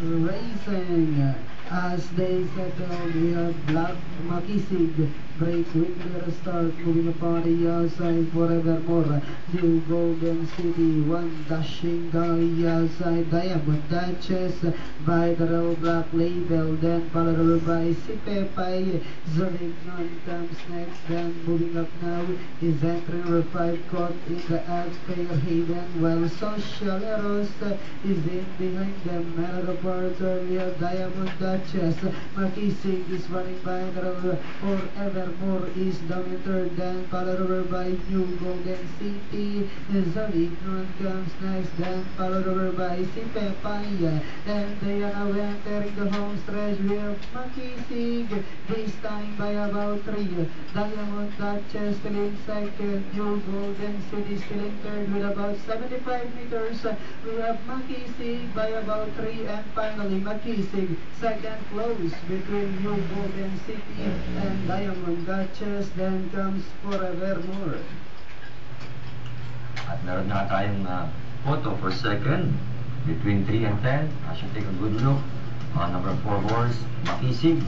Racing. As they settle, we have Black Makisig, break with their start, moving upon the outside forevermore. New Golden City, one dashing down the outside, Diamond Duchess by the Royal Black Label, then followed by Sipepay. Zolignon comes next, then moving up now is entry number 5, caught in the edge, Fairhaven, while Social Eros is in behind them. Another part earlier, Diamond Duchess. Makisig is running by the Forevermore is down in third, then followed over by New Golden City. Zolignon comes next, then followed over by Sipepay. And they are now entering the home stretch with Makisig, this time by about 3. Diamond Duchess still in second. New Golden City still in third with about 75 meters. We have Makisig by about 3, and finally Makisig second close between New Golden City and Diamond Duchess. Then comes Forevermore. At meron nga tayong photo for second between 3 and 10. I should take a good look on number 4 horse, Makisig.